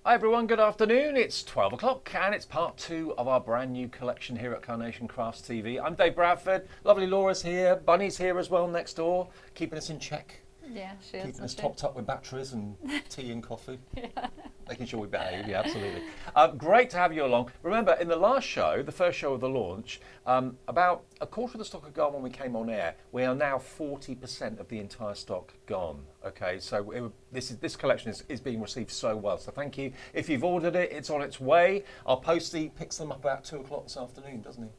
Hi everyone, good afternoon. It's 12 o'clock and it's part two of our brand new collection here at Carnation Crafts TV. I'm Dave Bradford, lovely Laura's here, Bunny's here as well next door, keeping us in check. Yeah, she is. Keeping us topped up with batteries and tea and coffee. Yeah. Making sure we behave, yeah, absolutely. Great to have you along. Remember, in the last show, the first show of the launch, about a quarter of the stock had gone when we came on air. We are now 40% of the entire stock gone. Okay, so this collection is being received so well. So thank you. If you've ordered it, it's on its way. Our postie picks them up about 2 o'clock this afternoon, doesn't he?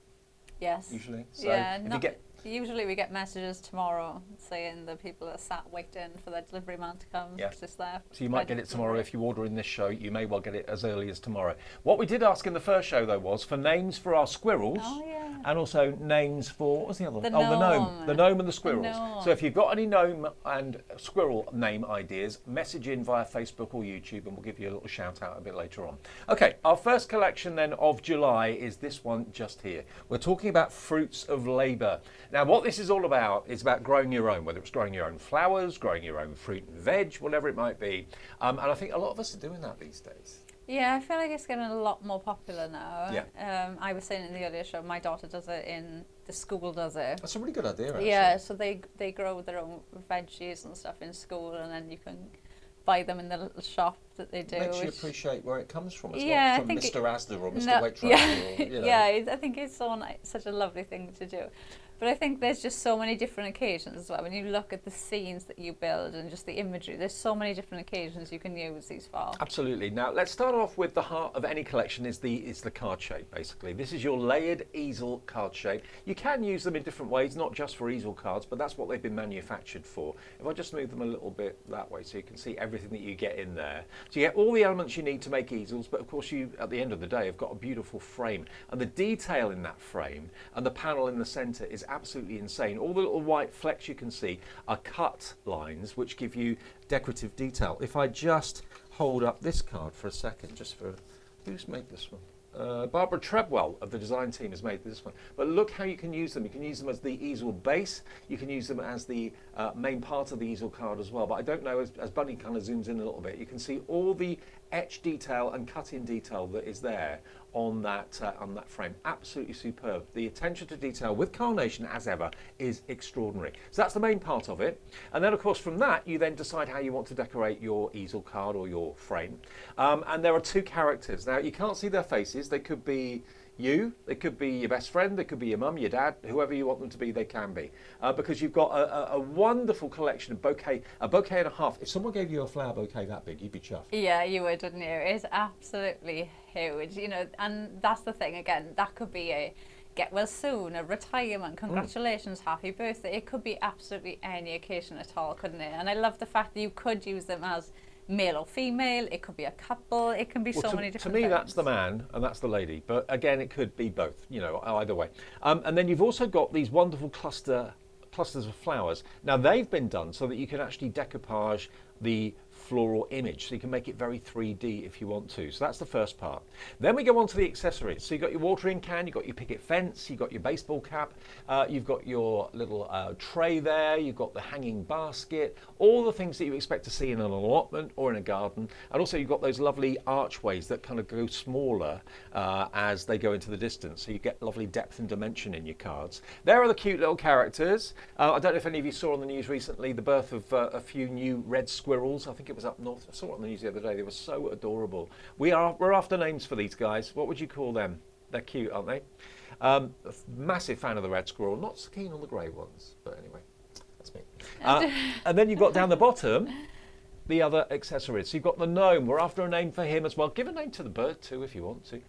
Yes. Usually. So yeah. if you get Usually we get messages tomorrow saying the people are sat waiting for their delivery man to come. Yeah. Just there. So you might get it tomorrow. If you order in this show, you may well get it as early as tomorrow. What we did ask in the first show, though, was for names for our squirrels. Oh, yeah. And also names for, what was the other one? The Oh, the gnome. gnome. The gnome and the squirrels. gnome. So if you've got any gnome and squirrel name ideas, message in via Facebook or YouTube and we'll give you a little shout out a bit later on. Okay, our first collection then of July is this one just here. We're talking about fruits of labour. Now what this is all about is about growing your own, whether it's growing your own flowers, growing your own fruit and veg, whatever it might be. And I think a lot of us are doing that these days. Yeah, I feel like it's getting a lot more popular now. Yeah. I was saying in the earlier show, my daughter does it in the school. Does it? That's a really good idea, actually. Yeah, so they grow their own veggies and stuff in school, and then you can buy them in the little shop that they do. Makes you appreciate where it comes from. It's Yeah, not I from think Mr. Asda or Mr. No, Waitrose. yeah, Or, you know. yeah. I think it's such a lovely thing to do. But I think there's just so many different occasions as well. When you look at the scenes that you build and just the imagery, there's so many different occasions you can use these for. Absolutely. Now let's start off with the heart of any collection is the card shape, basically. This is your layered easel card shape. You can use them in different ways, not just for easel cards, but that's what they've been manufactured for. If I just move them a little bit that way so you can see everything that you get in there. So you get all the elements you need to make easels, but of course you, at the end of the day, have got a beautiful frame. And the detail in that frame and the panel in the centre is absolutely insane. All the little white flecks you can see are cut lines which give you decorative detail. If I just hold up this card for a second, just for, who's made this one? Barbara Trebwell of the design team has made this one. But look how you can use them. You can use them as the easel base. You can use them as the main part of the easel card as well. But I don't know, as Bunny kind of zooms in a little bit, you can see all the etch detail and cut-in detail that is there on that frame. Absolutely superb. The attention to detail with Carnation, as ever, is extraordinary. So that's the main part of it. And then, of course, from that, you then decide how you want to decorate your easel card or your frame. And there are two characters. Now, you can't see their faces. They could be you, they could be your best friend, they could be your mum, your dad, whoever you want them to be, they can be. Because you've got a wonderful collection of a bouquet and a half. If someone gave you a flower bouquet that big, you'd be chuffed. Yeah, you would, wouldn't you? It's absolutely huge, you know, and that's the thing, again, that could be a get well soon, a retirement, congratulations, happy birthday. It could be absolutely any occasion at all, couldn't it? And I love the fact that you could use them as male or female, it could be a couple, it can be so many different To me, things. that's the man and that's the lady. But again, it could be both, you know, either way. And then you've also got these wonderful clusters of flowers. Now, they've been done so that you can actually decoupage the floral image, so you can make it very 3D if you want to. So that's the first part. Then we go on to the accessories. So you've got your watering can, you've got your picket fence, you've got your baseball cap, you've got your little tray there, you've got the hanging basket, all the things that you expect to see in an allotment or in a garden. And also you've got those lovely archways that kind of go smaller as they go into the distance. So you get lovely depth and dimension in your cards. There are the cute little characters. I don't know if any of you saw on the news recently the birth of a few new red squirrels. I think it was up north. I saw it on the news the other day. They were so adorable. We're after names for these guys. What would you call them? They're cute, aren't they? A massive fan of the red squirrel. Not so keen on the grey ones, but anyway, that's me. And then you've got down the bottom the other accessories. So you've got the gnome. We're after a name for him as well. Give a name to the bird too if you want to.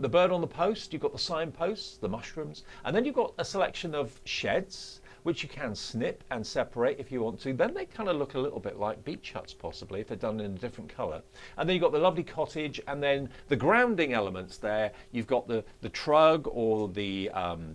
The bird on the post. You've got the signposts, the mushrooms, and then you've got a selection of sheds, which you can snip and separate if you want to. Then they kind of look a little bit like beach huts, possibly, if they're done in a different colour. And then you've got the lovely cottage, and then the grounding elements there. You've got the trug or the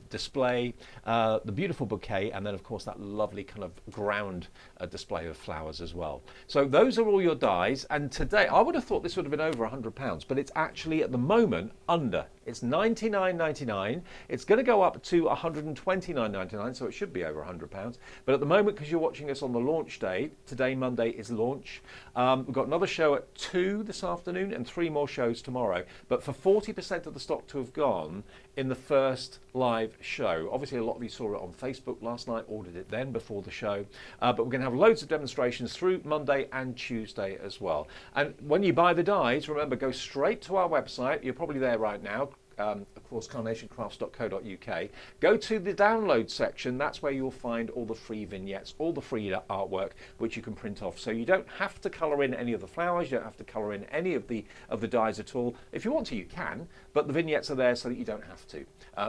display, the beautiful bouquet, and then, of course, that lovely kind of ground display of flowers as well. So those are all your dies, and today, I would have thought this would have been over £100, but it's actually, at the moment, under. It's $99.99. It's going to go up to $129.99, so it should be over £100. But at the moment, because you're watching us on the launch date, today, Monday, is launch. We've got another show at 2 this afternoon and 3 more shows tomorrow. But for 40% of the stock to have gone in the first live show. Obviously, a lot of you saw it on Facebook last night, ordered it then before the show. But we're going to have loads of demonstrations through Monday and Tuesday as well. And when you buy the dies, remember, go straight to our website. You're probably there right now. Of course, carnationcrafts.co.uk. Go to the download section. That's where you'll find all the free vignettes, all the free artwork, which you can print off. So you don't have to colour in any of the flowers. You don't have to colour in any of the dies at all. If you want to, you can, but the vignettes are there so that you don't have to.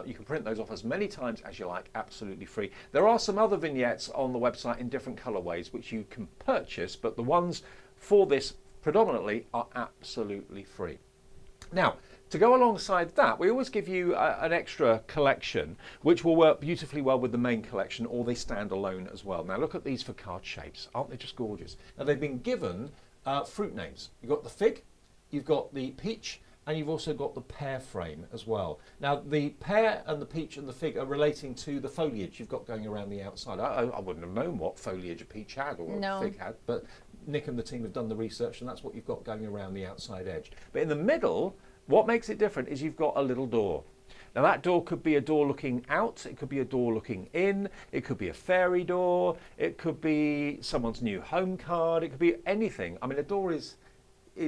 You can print those off as many times as you like, absolutely free. There are some other vignettes on the website in different colourways, which you can purchase, but the ones for this predominantly are absolutely free. Now, to go alongside that, we always give you an extra collection, which will work beautifully well with the main collection, or they stand alone as well. Now, look at these for card shapes. Aren't they just gorgeous? Now, they've been given fruit names. You've got the fig, you've got the peach, and you've also got the pear frame as well. Now, the pear and the peach and the fig are relating to the foliage you've got going around the outside. I wouldn't have known what foliage a peach had or what a fig had, but Nick and the team have done the research, and that's what you've got going around the outside edge. But in the middle, what makes it different is you've got a little door. Now, that door could be a door looking out, it could be a door looking in, it could be a fairy door, it could be someone's new home card, it could be anything. I mean, a door is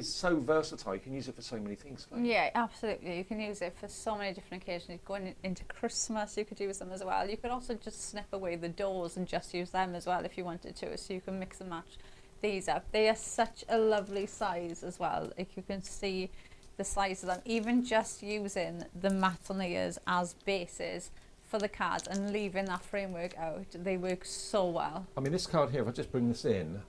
so versatile. You can use it for so many things. Yeah, absolutely. You can use it for so many different occasions. Going into Christmas, you could use them as well. You could also just snip away the doors and just use them as well if you wanted to, so you can mix and match these up. They are such a lovely size as well. Like, you can see the size of them, even just using the mats on the ears as bases for the cards and leaving that framework out, they work so well. I mean, this card here, if I just bring this in,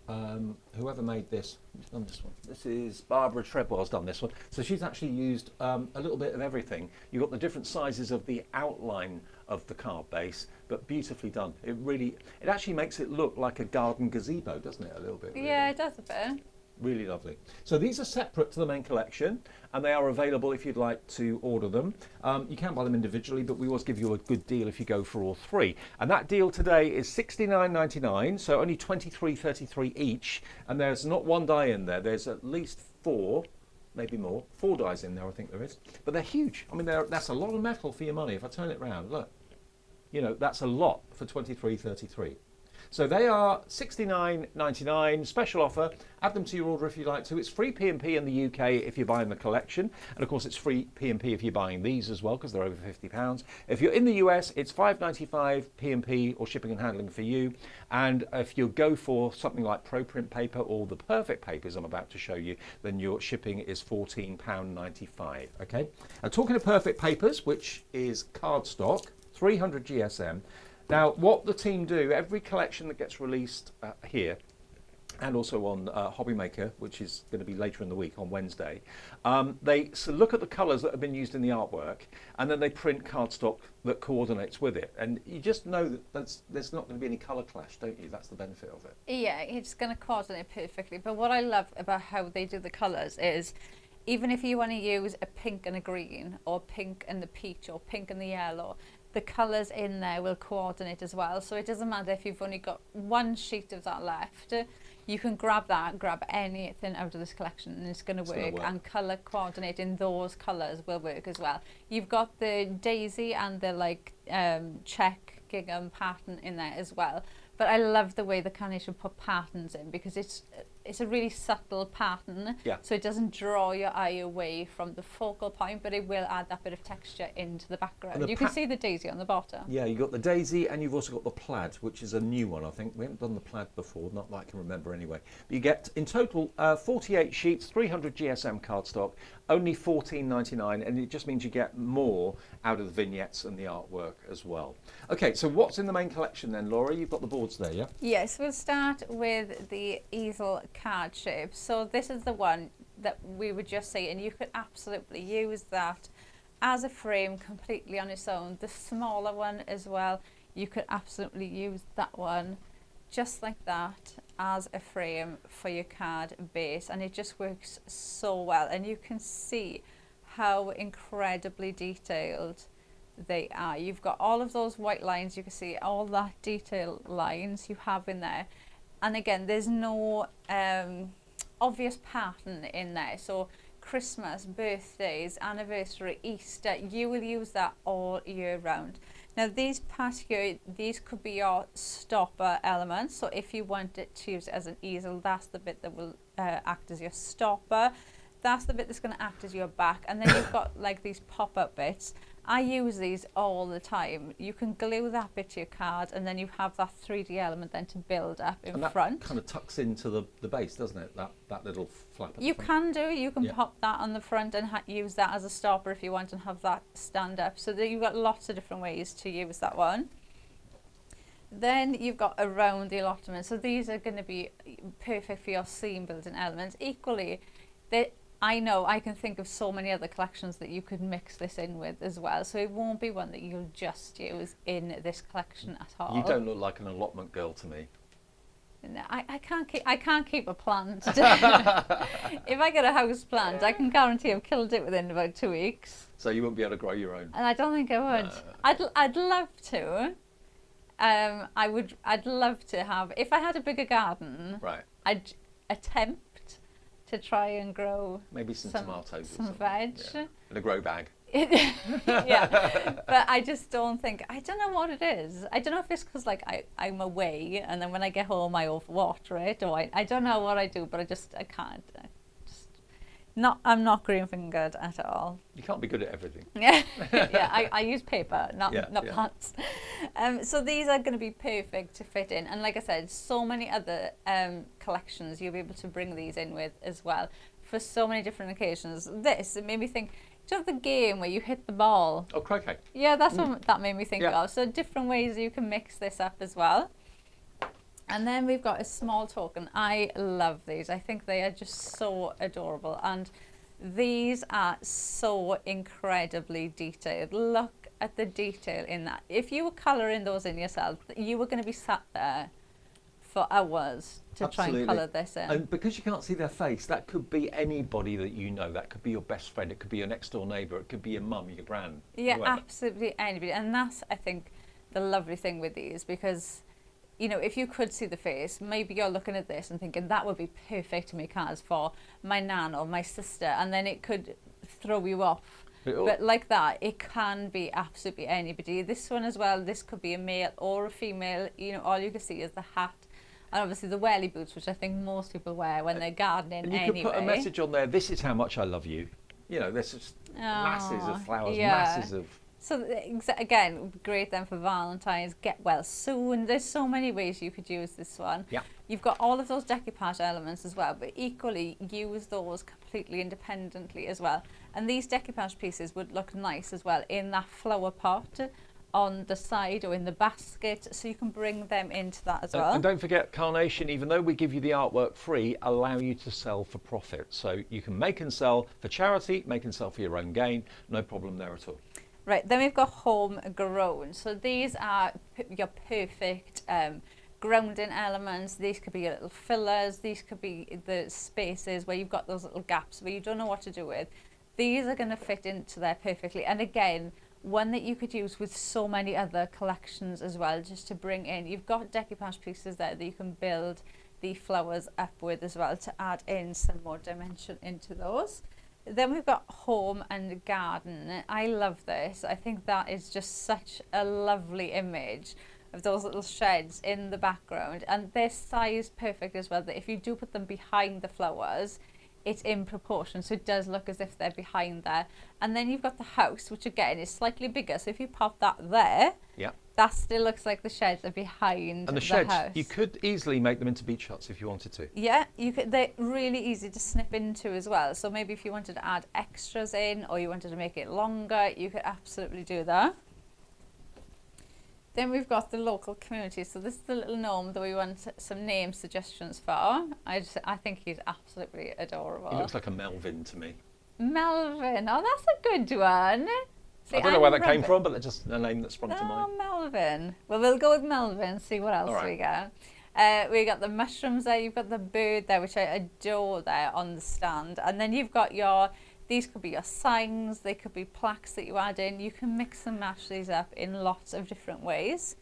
whoever made this, who's done this one? This is Barbara Treadwell's done this one. So she's actually used a little bit of everything. You've got the different sizes of the outline of the card base, but beautifully done. It actually makes it look like a garden gazebo, doesn't it, a little bit? Really? Yeah, it does a bit. Really lovely. So these are separate to the main collection, and they are available if you'd like to order them. You can buy them individually, but we always give you a good deal if you go for all three. And that deal today is $69.99, so only $23.33 each. And there's not one die in there. There's at least 4, maybe more, 4 dies in there, I think there is. But they're huge. I mean, that's a lot of metal for your money. If I turn it round, look, you know, that's a lot for $23.33. So they are $69.99, special offer. Add them to your order if you'd like to. It's free P&P in the UK if you're buying the collection. And of course, it's free P&P if you're buying these as well, because they're over £50. If you're in the US, it's $5.95 P&P or shipping and handling for you. And if you go for something like ProPrint paper or the perfect papers I'm about to show you, then your shipping is £14.95. Okay. Now, talking of perfect papers, which is cardstock, 300 GSM. Now, what the team do, every collection that gets released here, and also on Hobby Maker, which is going to be later in the week on Wednesday, they look at the colours that have been used in the artwork, and then they print cardstock that coordinates with it. And you just know that there's not going to be any colour clash, don't you? That's the benefit of it. Yeah, it's going to coordinate perfectly. But what I love about how they do the colours is, even if you want to use a pink and a green, or pink and the peach, or pink and the yellow, the colours in there will coordinate as well. So it doesn't matter if you've only got one sheet of that left, you can grab that, grab anything out of this collection, and it's going to work. And colour coordinating those colours will work as well. You've got the daisy and the like check gingham pattern in there as well. But I love the way the Carnation put patterns in, because it's a really subtle pattern, so it doesn't draw your eye away from the focal point, but it will add that bit of texture into the background. You can see the daisy on the bottom. Yeah, you've got the daisy, and you've also got the plaid, which is a new one, I think. We haven't done the plaid before, not that I can remember anyway. But you get, in total, 48 sheets, 300 GSM cardstock, only $14.99, and it just means you get more out of the vignettes and the artwork as well. Okay, so what's in the main collection then, Laura? You've got the boards there, yeah? Yes, we'll start with the easel card shape. So this is the one that we were just saying, you could absolutely use that as a frame completely on its own. The smaller one as well, you could absolutely use that one just like that as a frame for your card base, and it just works so well. And you can see how incredibly detailed they are. You've got all of those white lines, you can see all that detail lines you have in there. And again, there's no obvious pattern in there. So Christmas, birthdays, anniversary, Easter, you will use that all year round. Now these past here, these could be your stopper elements. So if you wanted to use it as an easel, that's the bit that will act as your stopper. That's the bit that's going to act as your back. And then you've got like these pop-up bits. I use these all the time. You can glue that bit to your card, and then you have that 3D element then to build up in And that front. kind of tucks into the base, doesn't it? That little flap at You the front. can do. You can Yeah. pop that on the front and use that as a stopper if you want, and have that stand up. So that you've got lots of different ways to use that one. Then you've got around the allotment. So these are going to be perfect for your seam building elements. Equally, I know I can think of so many other collections that you could mix this in with as well. So it won't be one that you'll just use in this collection at all. You don't look like an allotment girl to me. No, I can't keep a plant. If I get a house plant, I can guarantee I've killed it within about 2 weeks. So you wouldn't be able to grow your own. And I don't think I would. I'd love to. I'd love to have, if I had a bigger garden, Right. I'd attempt to try and grow Maybe some tomatoes. some or something. veg. Yeah. In a grow bag. Yeah, but I just don't think, I don't know what it is. I don't know if it's because like I'm away, and then when I get home I overwater it, or I don't know what I do, but I can't. I'm not green fingered at all. You can't be good at everything. Yeah, yeah. I use paper, not Yeah. plants. So these are going to be perfect to fit in, and like I said, so many other collections you'll be able to bring these in with as well for so many different occasions. It made me think. Do you have the game where you hit the ball? Oh, croquet. Yeah, that's what that made me think Yeah. of. So different ways you can mix this up as well. And then we've got a small token. I love these. I think they are just so adorable. And these are so incredibly detailed. Look at the detail in that. If you were colouring those in yourself, you were going to be sat there for hours to try and colour this in. And because you can't see their face, that could be anybody that you know. That could be your best friend. It could be your next door neighbour. It could be your mum, your gran. Yeah, whoever. absolutely anybody. And that's, I think, the lovely thing with these, because you know, if you could see the face, maybe you're looking at this and thinking that would be perfect to make cards for my nan or my sister, and then it could throw you off. But like that, it can be absolutely anybody. This one as well, this could be a male or a female. You know, all you can see is the hat, and obviously the welly boots, which I think most people wear when they're gardening And you anyway. could put a message on there, this is how much I love you. You know, there's just masses of flowers, masses of... So again, great then for Valentine's, get well soon. There's so many ways you could use this one. Yeah. You've got all of those decoupage elements as well, but equally use those completely independently as well. And these decoupage pieces would look nice as well in that flower pot on the side or in the basket, so you can bring them into that as well. And don't forget, Carnation, even though we give you the artwork free, allow you to sell for profit. So you can make and sell for charity, make and sell for your own gain, no problem there at all. Right, then we've got homegrown. So these are your perfect grounding elements. These could be your little fillers. These could be the spaces where you've got those little gaps where you don't know what to do with. These are going to fit into there perfectly. And again, one that you could use with so many other collections as well, just to bring in. You've got decoupage pieces there that you can build the flowers up with as well to add in some more dimension into those. Then we've got home and garden. I love this. I think that is just such a lovely image of those little sheds in the background, and they're sized perfect as well, that if you do put them behind the flowers, it's in proportion, so it does look as if they're behind there. And then you've got the house, which again is slightly bigger, so if you pop that there, yeah, that still looks like the sheds are behind and the sheds, house. you could easily make them into beach huts if you wanted to. Yeah, you could. They're really easy to snip into as well. So maybe if you wanted to add extras in, or you wanted to make it longer, you could absolutely do that. Then we've got the local community. So this is the little gnome that we want some name suggestions for. I think he's absolutely adorable. He looks like a Melvin to me. Melvin. Oh, that's a good one. See, I don't know where that came from, but that's just a name that sprung to mind. Oh, Melvin. Well, we'll go with Melvin, see what else we get. We got the mushrooms there, you've got the bird there, which I adore there on the stand. And then you've got These could be your signs, they could be plaques that you add in. You can mix and match these up in lots of different ways.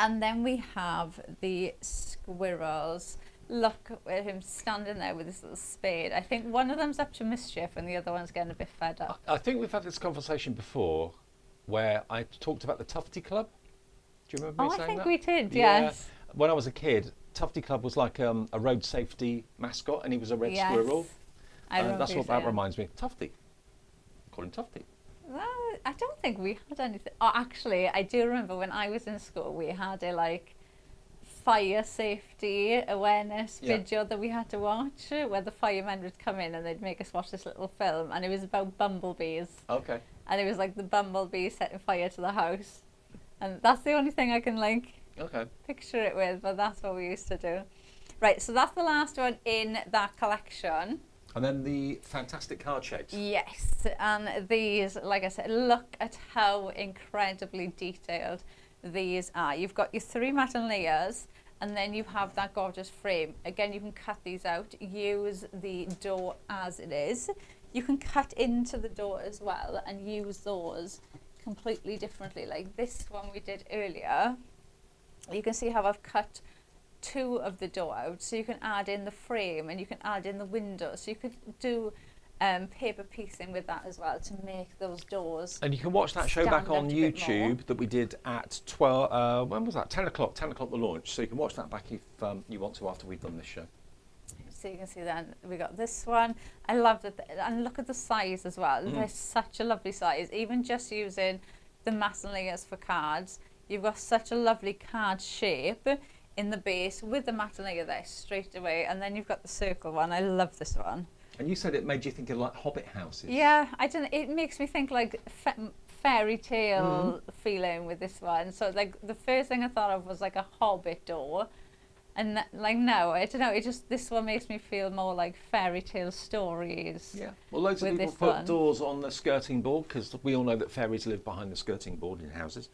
And then we have the squirrels. Look at him standing there with his little spade. I think one of them's up to mischief and the other one's getting a bit fed up. I think we've had this conversation before where I talked about the Tufty Club. Do you remember me saying that? I think we did, yes. When I was a kid, Tufty Club was like a road safety mascot, and he was a red squirrel. That's what that reminds me. Tufty. Call him Tufty. Well, I don't think we had anything. Oh, actually, I do remember when I was in school, we had a fire safety awareness video that we had to watch, where the firemen would come in and they'd make us watch this little film, and it was about bumblebees. Okay. And it was like the bumblebee setting fire to the house, and that's the only thing I can picture it with. But that's what we used to do. Right. So that's the last one in that collection. And then the fantastic card shapes. Yes, and these, like I said, look at how incredibly detailed these are. You've got your 3 matte layers, and then you have that gorgeous frame. Again, you can cut these out, use the door as it is. You can cut into the door as well and use those completely differently. Like this one we did earlier, you can see how I've cut 2 of the door out, so you can add in the frame and you can add in the window, so you could do paper piecing with that as well to make those doors. And you can watch that show back on YouTube that we did at 12, when was that? 10 o'clock the launch, so you can watch that back if you want to after we've done this show. So you can see then we got this one. I love it, and look at the size as well. They're such a lovely size. Even just using the matte layers for cards, you've got such a lovely card shape in the base with the matte layer there straight away, and then you've got the circle one. I love this one. And you said it made you think of like Hobbit houses. Yeah, I don't know, it makes me think like fairy tale feeling with this one. So like the first thing I thought of was like a Hobbit door. And no, I don't know, this one makes me feel more like fairy tale stories. Yeah, well, loads of people put doors on the skirting board because we all know that fairies live behind the skirting board in houses.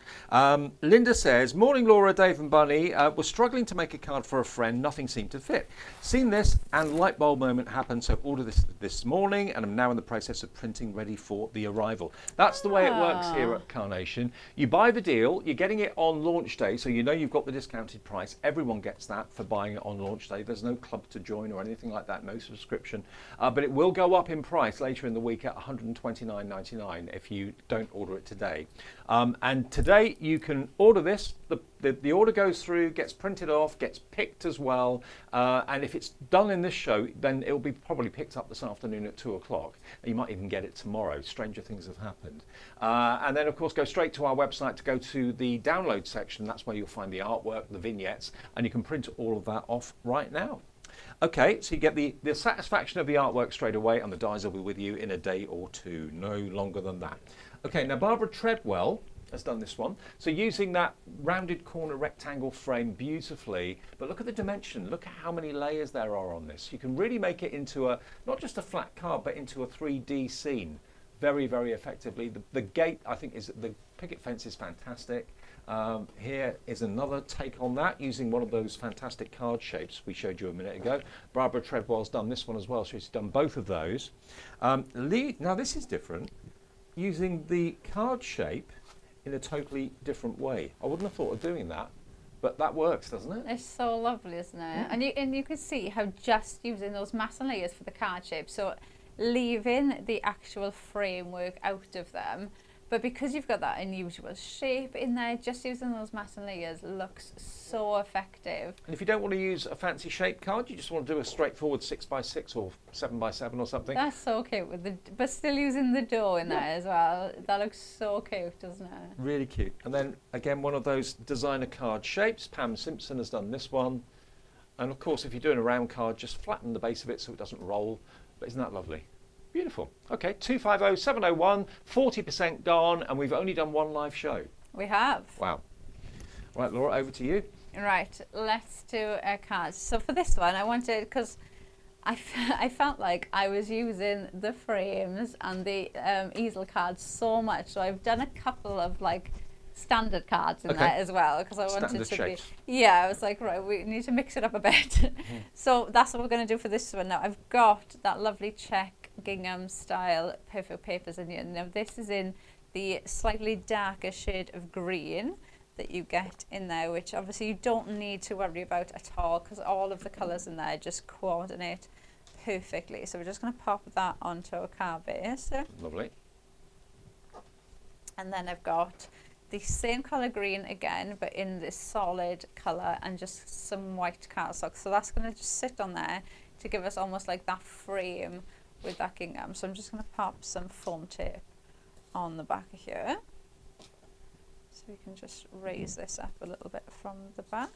Linda says, morning Laura, Dave and Bunny. Was struggling to make a card for a friend, nothing seemed to fit. Seen this and light bulb moment happened, so ordered this morning and I'm now in the process of printing ready for the arrival. That's the way it works here at Carnation. You buy the deal, you're getting it on launch day, so you know you've got the discounted price. Everyone gets that for buying it on launch day. There's no club to join or anything like that, no subscription, but it will go up in price later in the week at $129.99 if you don't order it today. And today you can order this. The order goes through, gets printed off, gets picked as well, and if it's done in this show, then it will be probably picked up this afternoon at 2 o'clock. You might even get it tomorrow. Stranger things have happened. And then of course go straight to our website to go to the download section. That's where you'll find the artwork, the vignettes, and you can print all of that off right now. Okay, so you get the satisfaction of the artwork straight away, and the dies will be with you in a day or 2, no longer than that. Okay, now Barbara Treadwell has done this one. So using that rounded corner rectangle frame beautifully, but look at the dimension, look at how many layers there are on this. You can really make it into not just a flat card, but into a 3D scene very, very effectively. The gate, I think, the picket fence is fantastic. Here is another take on that using one of those fantastic card shapes we showed you a minute ago. Barbara Treadwell's done this one as well, so she's done both of those. Now this is different, using the card shape in a totally different way. I wouldn't have thought of doing that, but that works, doesn't it? It's so lovely, isn't it? And you can see how just using those matte layers for the card shape, so leaving the actual framework out of them, but because you've got that unusual shape in there, just using those matte layers looks so effective. And if you don't want to use a fancy shape card, you just want to do a straightforward 6x6 or 7x7 or something. That's so cute, but still using the door in there as well. That looks so cute, doesn't it? Really cute. And then again, one of those designer card shapes. Pam Simpson has done this one. And of course, if you're doing a round card, just flatten the base of it so it doesn't roll. But isn't that lovely? Beautiful. Okay, 250-701, 40% gone, and we've only done one live show. We have. Wow. Right, Laura, over to you. Right, let's do cards. So for this one, I wanted, because I felt like I was using the frames and the easel cards so much, so I've done a couple of like standard cards in there as well, because I wanted to shapes. I was like, right, we need to mix it up a bit. So that's what we're going to do for this one now. I've got that lovely check gingham style perfect papers in here. Now this is in the slightly darker shade of green that you get in there, which obviously you don't need to worry about at all because all of the colours in there just coordinate perfectly. So we're just going to pop that onto a card base. Lovely. And then I've got the same colour green again, but in this solid colour and just some white cardstock. So that's going to just sit on there to give us almost like that frame with that gingham. So I'm just going to pop some foam tape on the back of here. So we can just raise this up a little bit from the back.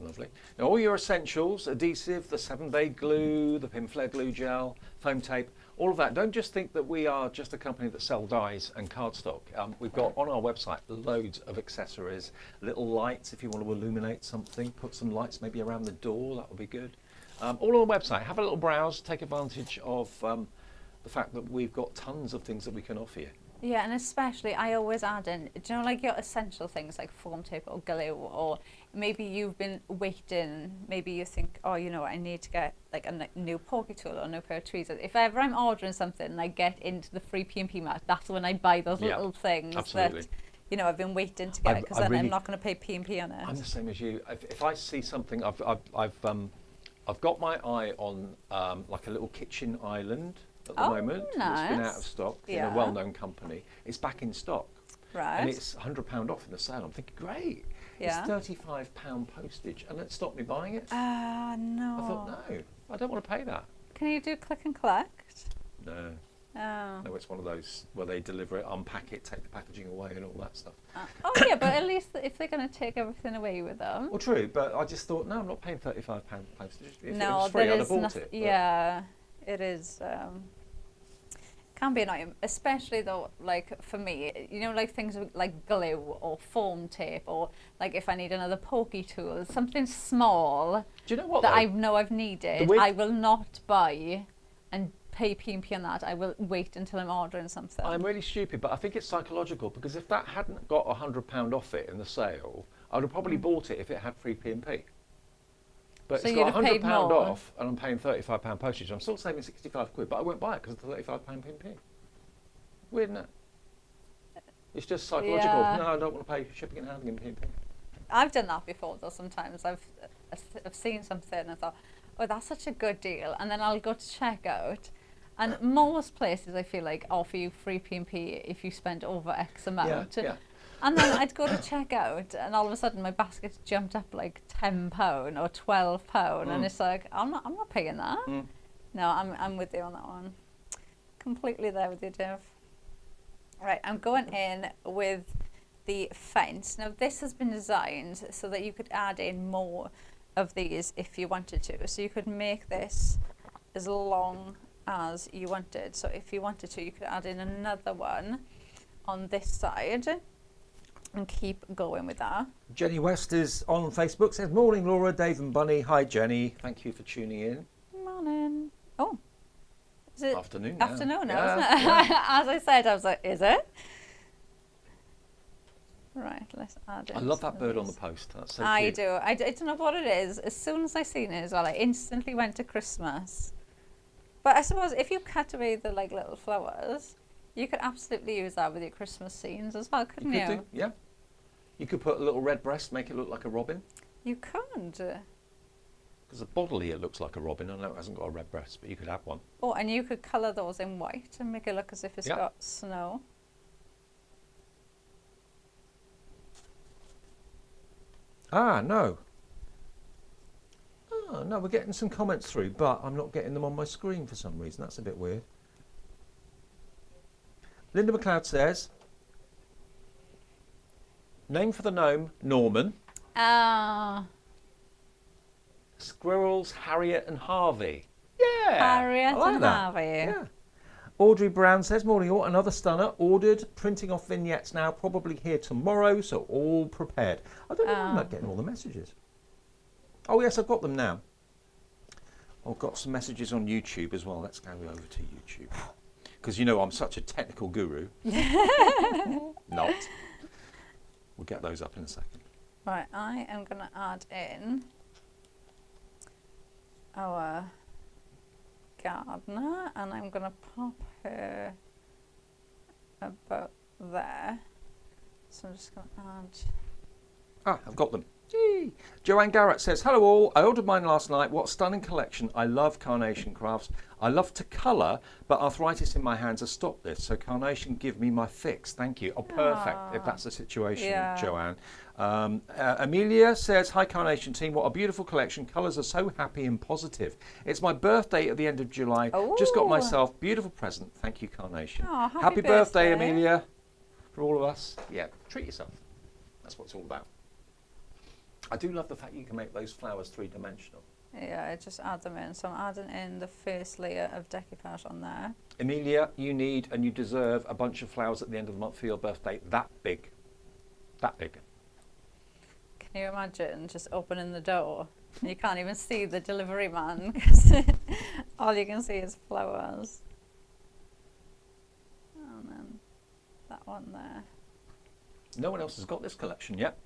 Lovely. Now all your essentials, adhesive, the 7-day glue, the pin flare glue gel, foam tape, all of that. Don't just think that we are just a company that sell dies and cardstock. We've got on our website loads of accessories, little lights if you want to illuminate something, put some lights maybe around the door, that would be good. All on the website. Have a little browse, take advantage of the fact that we've got tons of things that we can offer you. Yeah, and especially I always add in, do you know, like your essential things like foam tape or glue, or maybe you've been waiting, maybe you think, oh, you know, I need to get like a new pokey tool or a new pair of tweezers. If ever I'm ordering something and I get into the free P&P mat, that's when I buy those little things absolutely. that, you know, I've been waiting to get, because then really, I'm not going to pay P&P on it. I'm the same as you. If I see something, I've got my eye on like a little kitchen island at the moment. Nice. It's been out of stock in a well-known company. It's back in stock. Right. And it's £100 off in the sale. I'm thinking, great. Yeah. It's £35 postage, and it stopped me buying it. No. I thought, no, I don't want to pay that. Can you do click and collect? No. Oh. No, it's one of those where they deliver it, unpack it, take the packaging away, and all that stuff. Oh yeah, but at least if they're going to take everything away with them. Well, true, but I just thought, no, I'm not paying £35 postage. If no, it was free, I'd have bought it. Yeah, it is. Can be annoying, especially though, like for me, you know, like things like glue or foam tape, or like if I need another pokey tool, something small. Do you know what? That I know I've needed, I will not buy and pay P&P on that. I will wait until I'm ordering something. I'm really stupid, but I think it's psychological, because if that hadn't got £100 off it in the sale, I would have probably bought it if it had free P&P. But so it's got £100 off, and I'm paying £35 postage. I'm still saving 65 quid, but I won't buy it because of the £35 P&P. Weird, isn't it? It's just psychological. Yeah. No, I don't want to pay shipping and handling in P&P. I've done that before, though. Sometimes I've seen something and I thought, oh, that's such a good deal, and then I'll go to checkout. And most places, I feel like, offer you free P&P if you spend over X amount. Yeah. And then I'd go to checkout, and all of a sudden my basket jumped up like £10 or £12, and it's like, I'm not paying that. No, I'm with you on that one. Completely there with you, Dev. Right, I'm going in with the fence. Now this has been designed so that you could add in more of these if you wanted to. So you could make this as long as you wanted. So if you wanted to, you could add in another one on this side and keep going with that. Jenny West is on Facebook, says, morning Laura, Dave and Bunny. Hi Jenny, thank you for tuning in. Morning. Oh, is it afternoon now? Afternoon now, isn't it? Yeah. As I said, I was like, is it? Right, let's add it. I love that bird on the post. That's so cute. I do. I don't know what it is. As soon as I seen it as well, I instantly went to Christmas. But I suppose if you cut away the like little flowers, you could absolutely use that with your Christmas scenes as well, couldn't you? You could do, yeah. You could put a little red breast, make it look like a robin. You could. Because bodily it looks like a robin. I know it hasn't got a red breast, but you could have one. Oh, and you could colour those in white and make it look as if it's got snow. Ah, no. Oh, no, we're getting some comments through, but I'm not getting them on my screen for some reason. That's a bit weird. Linda McLeod says, name for the gnome, Norman. Squirrels, Harriet and Harvey. Yeah. Harriet I like and that. Harvey. Yeah. Audrey Brown says, morning all, another stunner, ordered, printing off vignettes now, probably here tomorrow, so all prepared. I don't know why I'm not getting all the messages. Oh yes, I've got them now. I've got some messages on YouTube as well. Let's go over to YouTube. Because you know I'm such a technical guru. Not. We'll get those up in a second. Right, I am going to add in our gardener, and I'm going to pop her about there. So I'm just going to add. Ah, I've got them. Yay. Joanne Garrett says, hello all, I ordered mine last night. What a stunning collection. I love carnation crafts. I love to colour, but arthritis in my hands has stopped this. So carnation, give me my fix. Thank you. Oh, perfect, if that's the situation, Yeah. Joanne. Amelia says, hi carnation team, what a beautiful collection. Colours are so happy and positive. It's my birthday at the end of July. Just got Ooh. myself beautiful present. Thank you, carnation. Oh, happy birthday, Amelia, for all of us. Yeah, treat yourself. That's what it's all about. I do love the fact you can make those flowers three-dimensional. Yeah, I just add them in. So I'm adding in the first layer of decoupage on there. Emilia, you need and you deserve a bunch of flowers at the end of the month for your birthday. That big. That big. Can you imagine just opening the door? You can't even see the delivery man because all you can see is flowers. And then that one there. No one else has got this collection yet.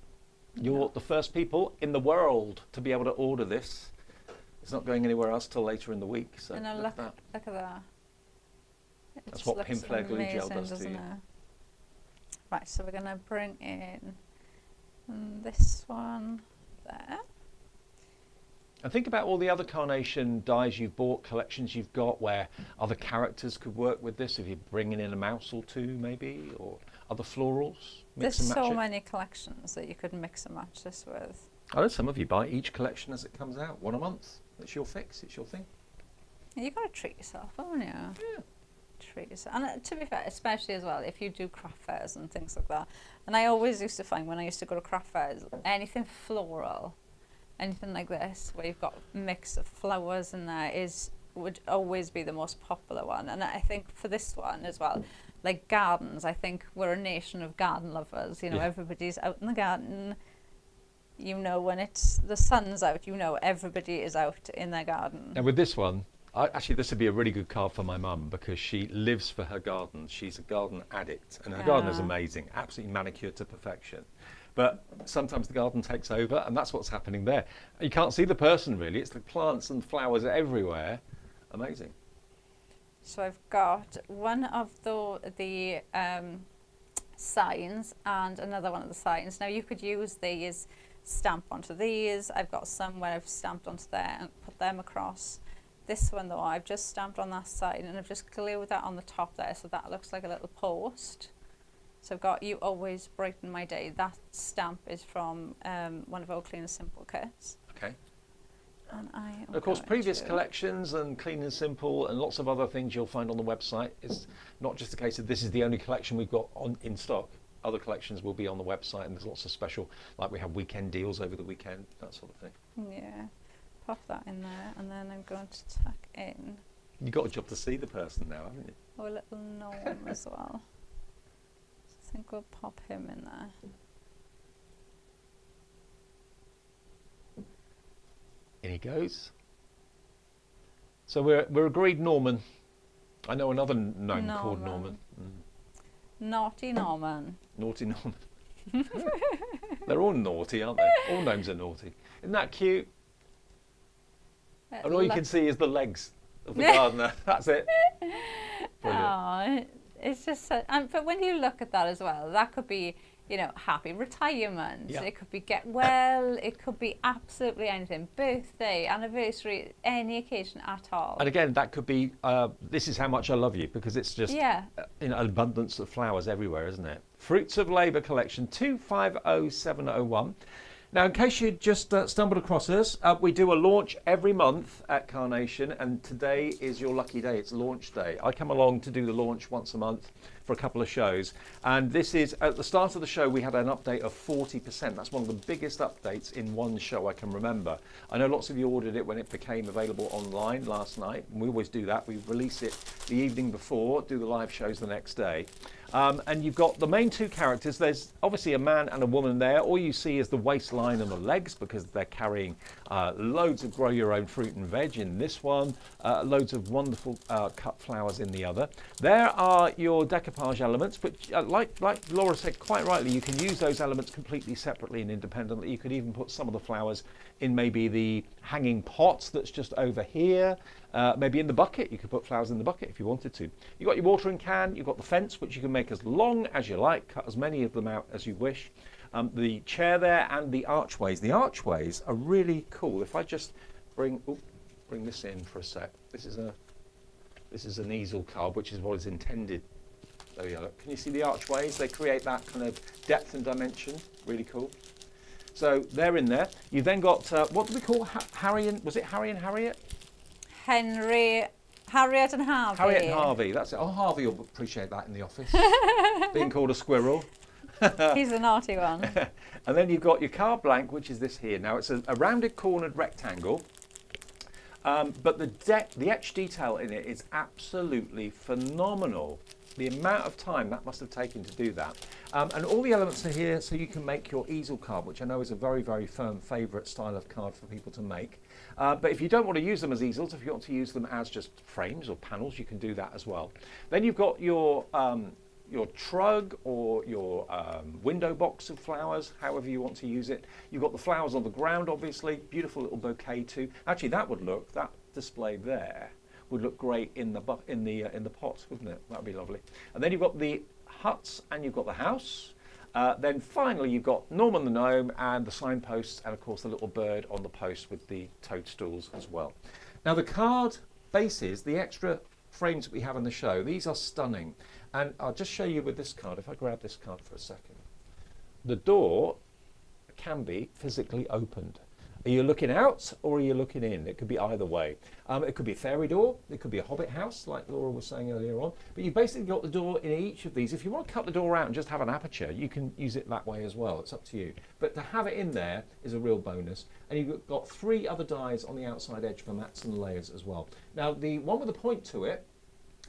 You're the first people in the world to be able to order this. It's not going anywhere else till later in the week. So And look at that. look at that. It That's just what looks pin flare glue gel amazing, does to doesn't you. it? Right, so we're going to bring in this one there. And think about all the other carnation dies you've bought, collections you've got, where other characters could work with this. If you're bringing in a mouse or two, maybe, or other florals. Mix There's and match so it. many collections that you could mix and match this with. I know some of you buy each collection as it comes out, one a month. It's your fix, it's your thing. You got to treat yourself, haven't you? Yeah. Treat yourself. And to be fair, especially as well, if you do craft fairs and things like that. And I always used to find when I used to go to craft fairs, anything floral, anything like this, where you've got a mix of flowers in there, would always be the most popular one. And I think for this one as well, like gardens, I think we're a nation of garden lovers. You know, Yeah. everybody's out in the garden. You know, when the sun's out, you know everybody is out in their garden. And with this one, actually this would be a really good card for my mum because she lives for her garden. She's a garden addict and her garden is amazing, absolutely manicured to perfection. But sometimes the garden takes over and that's what's happening there. You can't see the person really, it's the plants and flowers everywhere. Amazing. So I've got one of the signs and another one of the signs. Now you could use these, stamp onto these. I've got some where I've stamped onto there and put them across. This one though, I've just stamped on that side and I've just glued that on the top there so that looks like a little post. So I've got You Always Brighten My Day. That stamp is from one of our Clean and Simple kits. Okay. And I am Of course, going previous to- collections and Clean and Simple and lots of other things you'll find on the website. It's not just a case of this is the only collection we've got in stock. Other collections will be on the website and there's lots of special, like we have weekend deals over the weekend, that sort of thing. Yeah, pop that in there and then I'm going to tuck in You've got a job to see the person now, haven't you? a little gnome as well. I think we'll pop him in there. In he goes. So we're agreed Norman. I know another gnome called Norman. Naughty Norman. Naughty Norman. They're all naughty, aren't they? All gnomes are naughty. Isn't that cute? And all you can see is the legs of the gardener. That's it. Brilliant. Oh, it's just so, but when you look at that as well, that could be, you know, happy retirement. Yeah. It could be get well. It could be absolutely anything. Birthday, anniversary, any occasion at all. And again, that could be, this is how much I love you, because it's just Yeah. an abundance of flowers everywhere, isn't it? Fruits of Labour collection 250701. Now, in case you just stumbled across us, we do a launch every month at Carnation, and today is your lucky day. It's launch day. I come along to do the launch once a month for a couple of shows, and this is, at the start of the show, we had an update of 40%. That's one of the biggest updates in one show I can remember. I know lots of you ordered it when it became available online last night, and we always do that. We release it the evening before, do the live shows the next day. And you've got the main two characters. There's obviously a man and a woman there. All you see is the waistline and the legs because they're carrying loads of grow your own fruit and veg in this one, loads of wonderful cut flowers in the other. There are your decoupage elements, which like Laura said quite rightly, you can use those elements completely separately and independently. You could even put some of the flowers in maybe the hanging pot that's just over here. Maybe in the bucket, you could put flowers in the bucket if you wanted to. You've got your watering can, you've got the fence, which you can make as long as you like, cut as many of them out as you wish. The chair there and the archways. The archways are really cool. If I just bring this in for a sec. This is an easel card, which is what is intended. There we go. Can you see the archways? They create that kind of depth and dimension. Really cool. So they're in there. You've then got, what do we call was it Harry and Harriet? Harriet and Harvey. Harriet and Harvey, that's it. Oh, Harvey will appreciate that in the office. Being called a squirrel. He's a naughty one. And then you've got your card blank, which is this here. Now it's a rounded cornered rectangle, but the etched detail in it is absolutely phenomenal. The amount of time that must have taken to do that. And all the elements are here so you can make your easel card, which I know is a very, very firm favourite style of card for people to make. But if you don't want to use them as easels, if you want to use them as just frames or panels, you can do that as well. Then you've got your trug or your window box of flowers, however you want to use it. You've got the flowers on the ground, obviously. Beautiful little bouquet too. Actually, that display there would look great in the pot, wouldn't it? That would be lovely. And then you've got the huts and you've got the house. Then finally you've got Norman the Gnome and the signposts, and of course the little bird on the post with the toadstools as well. Now the card bases, the extra frames that we have on the show, these are stunning. And I'll just show you with this card, if I grab this card for a second. The door can be physically opened. Are you looking out or are you looking in? It could be either way. It could be a fairy door, it could be a hobbit house, like Laura was saying earlier on. But you've basically got the door in each of these. If you want to cut the door out and just have an aperture, you can use it that way as well. It's up to you. But to have it in there is a real bonus. And you've got 3 other dies on the outside edge for mats and layers as well. Now, the one with a point to it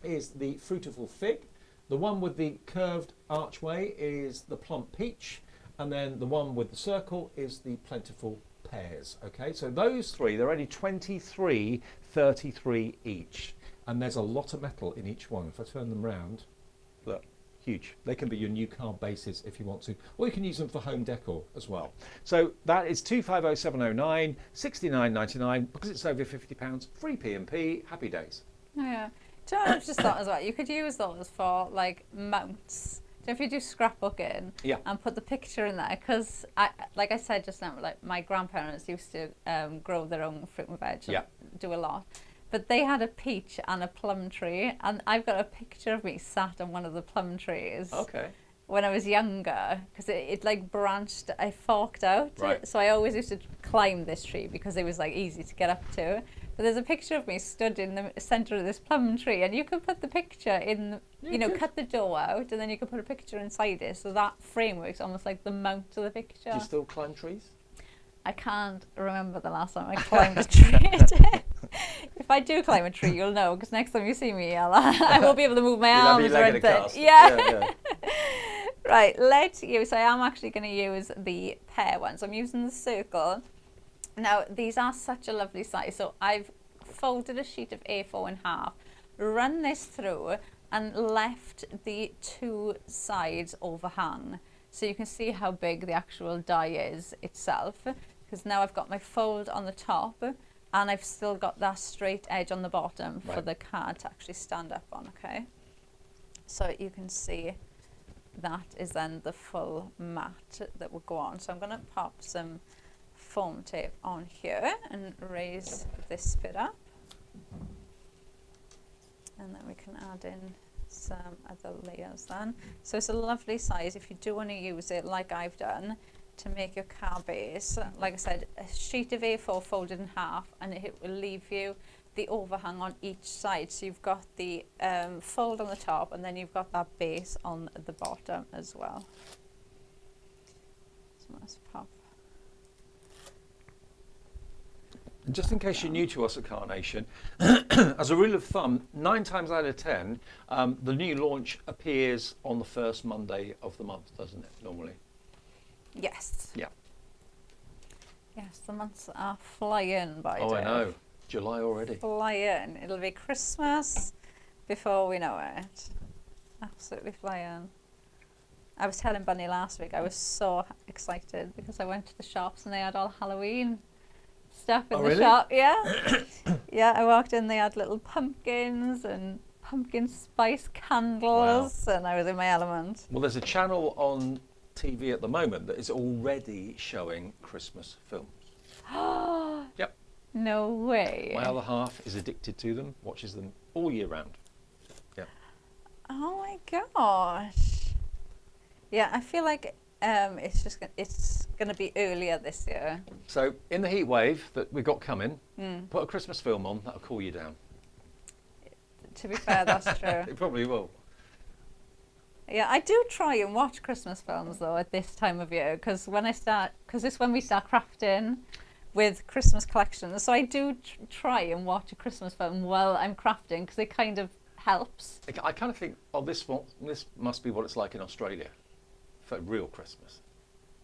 is the fruitful fig. The one with the curved archway is the plump peach. And then the one with the circle is the plentiful pears. Okay, so those 3, they're only 23.33 each, and there's a lot of metal in each one. If I turn them round, look, huge. They can be your new card bases if you want to, or you can use them for home decor as well. So that is 250709, 69.99. Because it's over £50, free P&P. Happy days. Yeah. Do you know what I've just thought as well? You could use those for like mounts. So if you do scrapbooking and put the picture in there, because like I said just now, like my grandparents used to grow their own fruit and veg, and do a lot. But they had a peach and a plum tree, and I've got a picture of me sat on one of the plum trees. Okay. When I was younger, because it like branched, I forked out. Right. So I always used to climb this tree because it was like easy to get up to. But there's a picture of me stood in the centre of this plum tree, and you could put the picture in, cut the door out, and then you could put a picture inside it. So that framework's almost like the mount of the picture. Do you still climb trees? I can't remember the last time I climbed a tree. If I do climb a tree, you'll know, because next time you see me, I won't be able to move my arms or anything. Yeah. Right, so I am actually going to use the pear ones. I'm using the circle. Now, these are such a lovely size. So I've folded a sheet of A4 in half, run this through, and left the 2 sides overhang. So you can see how big the actual die is itself. Because now I've got my fold on the top, and I've still got that straight edge on the bottom for the card to actually stand up on, okay? So you can see that is then the full mat that will go on. So I'm going to pop some foam tape on here and raise this bit up, and then we can add in some other layers then. So it's a lovely size if you do want to use it like I've done to make your card base. Like I said, a sheet of A4 folded in half, and it will leave you the overhang on each side. So you've got the fold on the top, and then you've got that base on the bottom as well. So let's pop. And just in case you're new to us at Carnation, as a rule of thumb, 9 times out of 10, the new launch appears on the first Monday of the month, doesn't it, normally? Yes. Yeah. Yes, the months are flying by. Oh, I know. July already. Flying. It'll be Christmas before we know it. Absolutely flying. I was telling Bunny last week, I was so excited because I went to the shops and they had all Halloween stuff in Oh, the really? shop. Yeah. Yeah, I walked in, they had little pumpkins and pumpkin spice candles, and I was in my element. Well, there's a channel on TV at the moment that is already showing Christmas films. Yep. No way. My other half is addicted to them, watches them all year round. Yeah. Oh my gosh. Yeah, I feel like it's gonna be earlier this year. So in the heat wave that we've got coming, put a Christmas film on, that'll cool you down. To be fair, that's true. It probably will. Yeah, I do try and watch Christmas films though at this time of year because it's when we start crafting with Christmas collections. So I do try and watch a Christmas film while I'm crafting because it kind of helps. I kind of think, oh, this must be what it's like in Australia for real Christmas.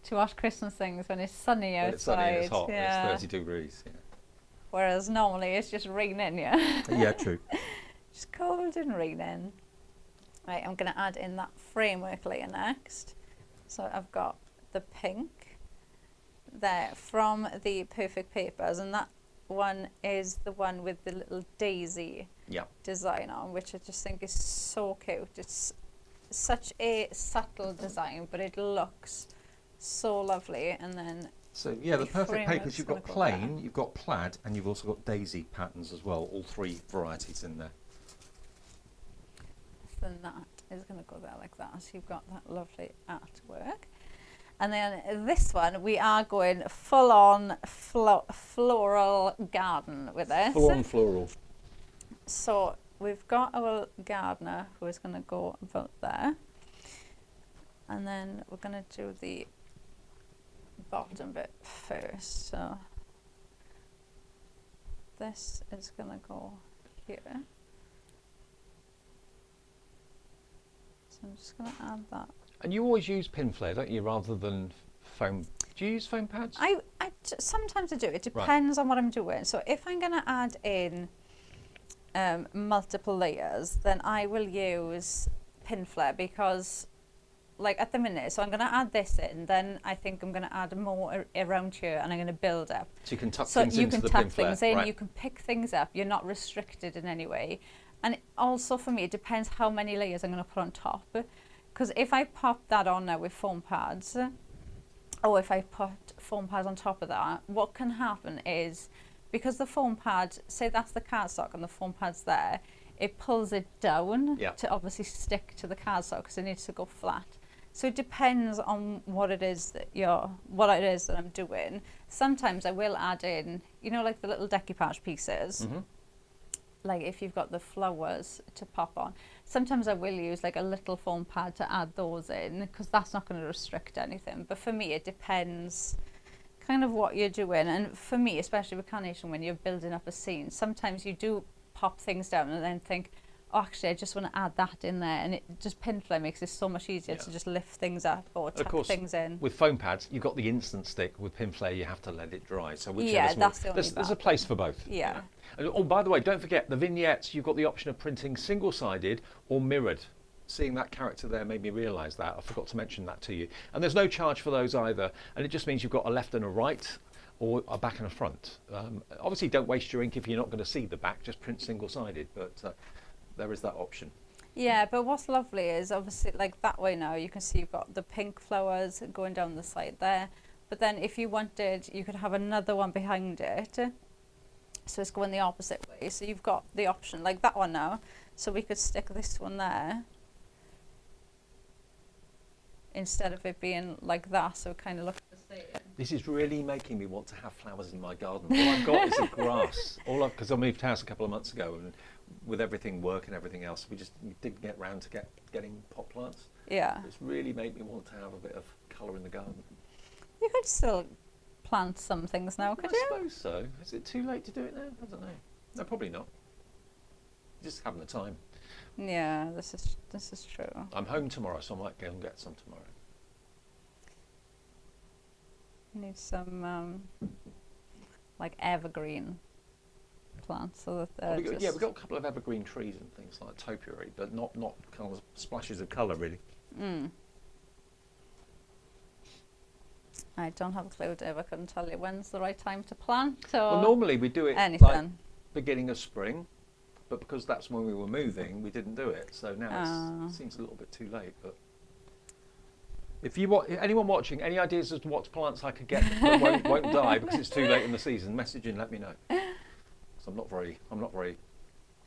To watch Christmas things when it's sunny outside. When it's sunny and it's hot, yeah. it's 30 degrees. Yeah. Whereas normally it's just raining, yeah. Yeah, true. Just cold and raining. Right, I'm going to add in that framework layer next. So I've got the pink there from the Perfect Papers, and that one is the one with the little daisy design on, which I just think is so cute. It's such a subtle design, but it looks so lovely. And then so yeah, the Perfect Papers, you've got plain, there. you've got plaid, and you've also got daisy patterns as well, all three varieties in there. Then that is going to go there like that. So you've got that lovely artwork. And then this one, we are going full-on floral garden with this. Full-on floral. So we've got our gardener who is going to go about there. And then we're going to do the bottom bit first. So this is going to go here. So I'm just going to add that. And you always use pin flare, don't you, rather than foam? Do you use foam pads? Sometimes I do. It depends on what I'm doing. So if I'm going to add in multiple layers, then I will use pin flare because, like at the minute, so I'm going to add this in, then I think I'm going to add more around here, and I'm going to build up. So you can tuck things into the pin flare. So you can tuck things in, right. you can pick things up. You're not restricted in any way. And also for me, it depends how many layers I'm going to put on top. Because if I pop that on now with foam pads, or if I put foam pads on top of that, what can happen is, because the foam pad, say that's the cardstock and the foam pad's there, it pulls it down to obviously stick to the cardstock because it needs to go flat. So it depends on what it is that I'm doing. Sometimes I will add in, you know, like the little decoupage pieces. Mm-hmm. Like if you've got the flowers to pop on, sometimes I will use like a little foam pad to add those in because that's not going to restrict anything. But for me, it depends kind of what you're doing. And for me, especially with carnation, when you're building up a scene, sometimes you do pop things down and then think, oh, actually, I just want to add that in there. And it just pin flare makes it so much easier to just lift things up or tuck things in. With foam pads, you've got the instant stick. With pin flare, you have to let it dry. So that's the only there's a place for both. Yeah. And, oh, by the way, don't forget the vignettes. You've got the option of printing single-sided or mirrored. Seeing that character there made me realise that. I forgot to mention that to you. And there's no charge for those either. And it just means you've got a left and a right, or a back and a front. Obviously, don't waste your ink if you're not going to see the back. Just print single-sided. But there is that option. Yeah, but what's lovely is obviously like that way now you can see you've got the pink flowers going down the side there. But then if you wanted, you could have another one behind it. So it's going the opposite way. So you've got the option like that one now. So we could stick this one there instead of it being like that. So it kind of looks the same. This is really making me want to have flowers in my garden. All I've got is a grass. Because I moved house a couple of months ago, and with everything, work and everything else, we didn't get round to getting pot plants. Yeah. It's really made me want to have a bit of colour in the garden. You could still plant some things now, could you? I suppose so. Is it too late to do it now? I don't know. No, probably not. Just having the time. Yeah, this is true. I'm home tomorrow, so I might go and get some tomorrow. Need some like evergreen plants so that we've got a couple of evergreen trees and things like topiary, but not kind of splashes of colour really. I don't have a clue, Dave. I couldn't tell you when's the right time to plant or Well, normally we do it anything. like beginning of spring, but because that's when we were moving, we didn't do it. So now it seems a little bit too late. But if anyone watching, any ideas as to what plants I could get that won't die because it's too late in the season, message in, let me know. So I'm not very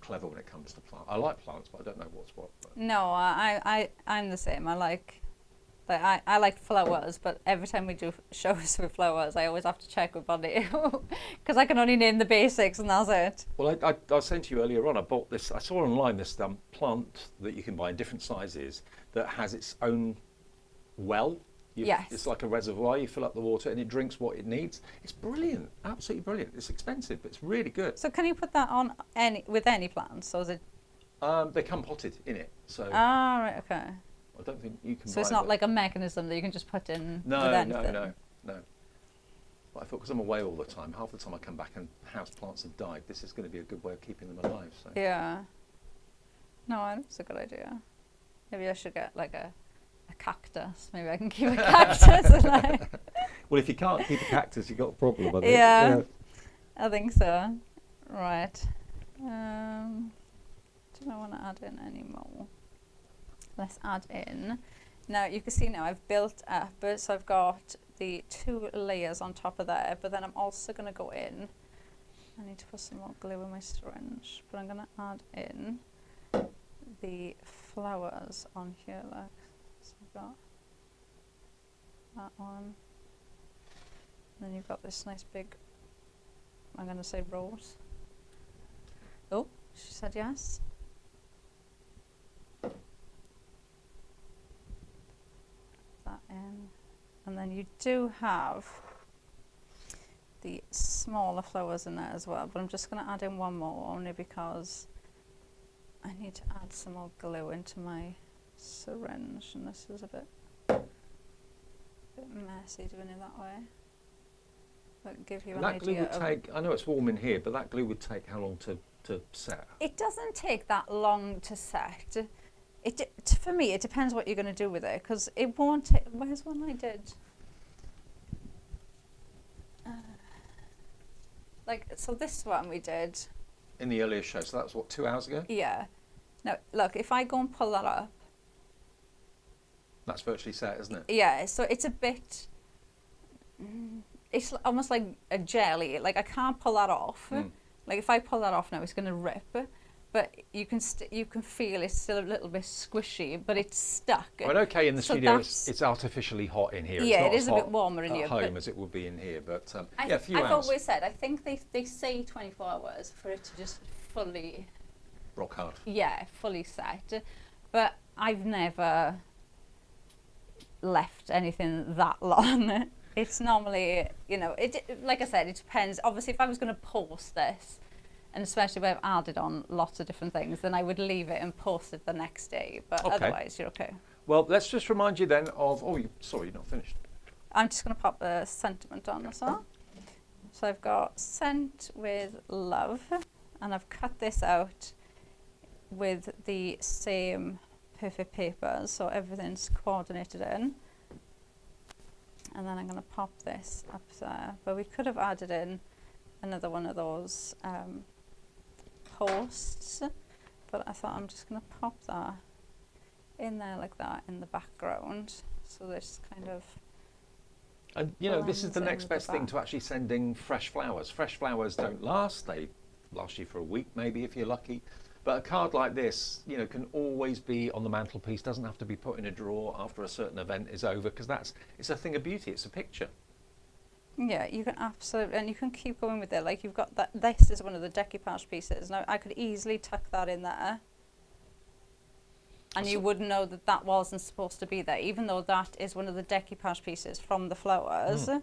clever when it comes to plants. I like plants, but I don't know what's what. But. No, I'm the same. I like flowers, but every time we do shows with flowers, I always have to check with Bonnie because I can only name the basics and that's it. Well, I was saying to you earlier on, I bought this. I saw online this plant that you can buy in different sizes that has its own well. Yes. It's like a reservoir. You fill up the water and it drinks what it needs. It's brilliant, absolutely brilliant. It's expensive, but it's really good. So can you put that on with any plants, or is it? They come potted in it, so. Ah, right, okay. I don't think you can. So it's not like a mechanism that you can just put in. No. With anything. No. But I thought because I'm away all the time, half the time I come back and house plants have died. This is going to be a good way of keeping them alive. So. Yeah. No, that's a good idea. Maybe I should get like a cactus. Maybe I can keep a cactus. Well, if you can't keep a cactus, you've got a problem, I think. Yeah, I think so. Right. Do I want to add in any more? Let's add in. Now, you can see now I've built up, so I've got the 2 layers on top of there, but then I'm also going to go in. I need to put some more glue in my syringe, but I'm going to add in the flowers on here, look. So we've got that one. And then you've got this nice big, I'm going to say rose. Oh, she said yes. That in. And then you do have the smaller flowers in there as well, but I'm just going to add in one more only because I need to add some more glue into my syringe, and this is a bit messy doing it that way. But give you an idea. That glue would take, I know it's warm in here, but that glue would take how long to set? It doesn't take that long to set. For me, it depends what you're going to do with it, because it won't take, where's one I did? So this one we did. In the earlier show, so that was what, 2 hours ago? Yeah. Now, look, if I go and pull that up. That's virtually set, isn't it? Yeah, so it's a bit, it's almost like a jelly. Like I can't pull that off. Like if I pull that off now, it's going to rip. But you can feel it's still a little bit squishy, but it's stuck. Well, okay, in the studio it's artificially hot in here. Yeah, It's not it is a bit warmer in here. at home as it would be in here, but yeah, a few I've hours. always said, I think they say 24 hours for it to just fully... Rock hard. Yeah, fully set. But I've never left anything that long. It's normally, like I said, it depends. Obviously, if I was going to post this, and especially if I've added on lots of different things, then I would leave it and post it the next day. But otherwise, you're okay. Well, let's just remind you then of... Oh, sorry, you're not finished. I'm just going to pop the sentiment on as well. So I've got Scent with Love, and I've cut this out with the same perfect paper, so everything's coordinated in. And then I'm going to pop this up there. But we could have added in another one of those posts, but I thought I'm just going to pop that in there like that in the background, so this kind of... And this is the next best thing to actually sending fresh flowers. Fresh flowers don't last. They last you for a week maybe if you're lucky. But a card like this, can always be on the mantelpiece. Doesn't have to be put in a drawer after a certain event is over, because it's a thing of beauty. It's a picture. Yeah, you can absolutely, and you can keep going with it. Like you've got that. This is one of the decoupage pieces. Now I could easily tuck that in there, and you wouldn't know that that wasn't supposed to be there, even though that is one of the decoupage pieces from the flowers. And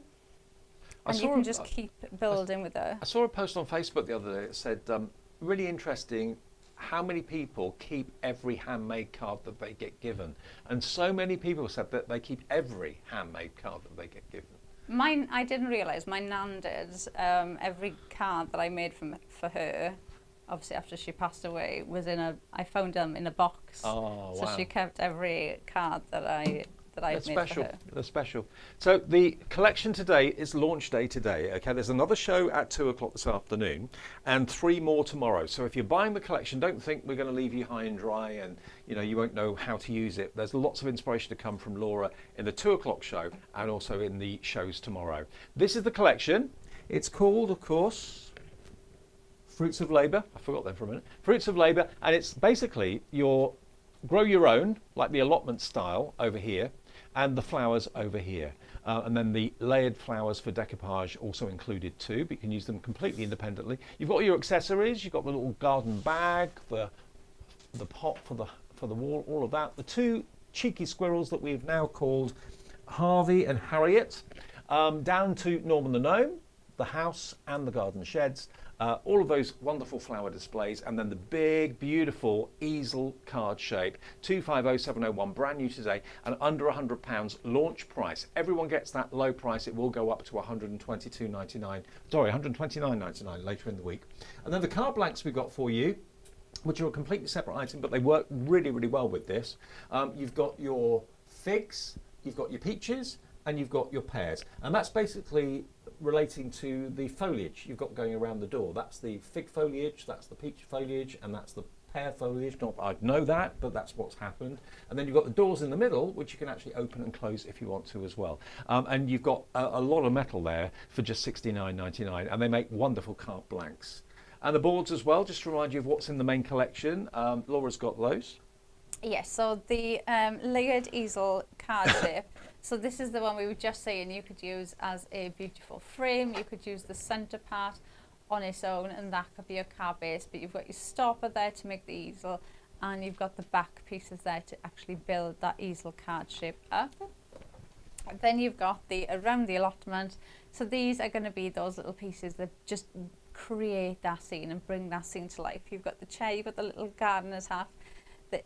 you can just keep building with it. I saw a post on Facebook the other day that said, really interesting, how many people keep every handmade card that they get given. And so many people said that they keep every handmade card that they get given. Mine, I didn't realise, my nan did. Every card that I made for her, obviously after she passed away, was I found them in a box. Oh, so wow. she kept every card that that I've They're made special. for her. They're special. So the collection today is launch day today. Okay, there's another show at 2 o'clock this afternoon, and 3 more tomorrow. So if you're buying the collection, don't think we're going to leave you high and dry, and you won't know how to use it. There's lots of inspiration to come from Laura in the 2 o'clock show, and also in the shows tomorrow. This is the collection. It's called, of course, Fruits of Labour. I forgot that for a minute. Fruits of Labour, and it's basically your grow your own, like the allotment style over here, and the flowers over here. And then the layered flowers for decoupage also included too, but you can use them completely independently. You've got your accessories, you've got the little garden bag, the pot for the wall, all of that. The 2 cheeky squirrels that we've now called Harvey and Harriet, down to Norman the Gnome, the house and the garden sheds. All of those wonderful flower displays, and then the big, beautiful easel card shape, 250701, brand new today, and under £100 launch price. Everyone gets that low price. It will go up to £129.99 later in the week. And then the card blanks we've got for you, which are a completely separate item, but they work really, really well with this. You've got your figs, you've got your peaches, and you've got your pears. And that's basically relating to the foliage you've got going around the door. That's the fig foliage, that's the peach foliage, and that's the pear foliage. Not I know that, but that's what's happened. And then you've got the doors in the middle, which you can actually open and close if you want to as well. And you've got a lot of metal there for just £69.99, and they make wonderful carte blanks. And the boards as well, just to remind you of what's in the main collection. Laura's got those. Yes, so the layered easel card shape. So this is the one we were just saying you could use as a beautiful frame. You could use the centre part on its own, and that could be a card base. But you've got your stopper there to make the easel, and you've got the back pieces there to actually build that easel card shape up. And then you've got the around the allotment. So these are going to be those little pieces that just create that scene and bring that scene to life. You've got the chair, you've got the little gardener's hat,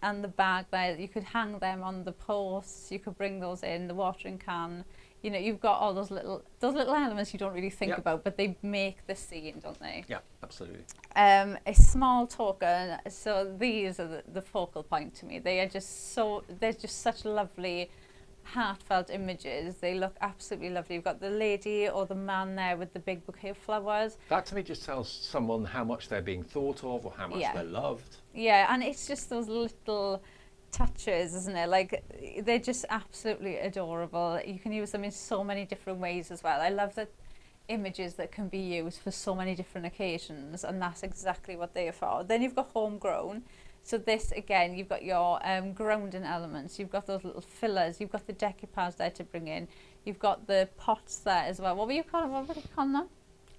and the bag there. You could hang them on the posts, you could bring those in, the watering can. You've got all those little elements you don't really think about, but they make the scene, don't they? Yeah, absolutely. A small token, so these are the focal point to me. They're just such lovely heartfelt images. They look absolutely lovely. You've got the lady or the man there with the big bouquet of flowers. That to me just tells someone how much they're being thought of, or how much they're loved. Yeah, and it's just those little touches, isn't it? Like, they're just absolutely adorable. You can use them in so many different ways as well. I love that images that can be used for so many different occasions, and that's exactly what they are for. Then you've got homegrown. So this, again, you've got your grounding elements, you've got those little fillers, you've got the decoupage there to bring in, you've got the pots there as well. What were you calling them?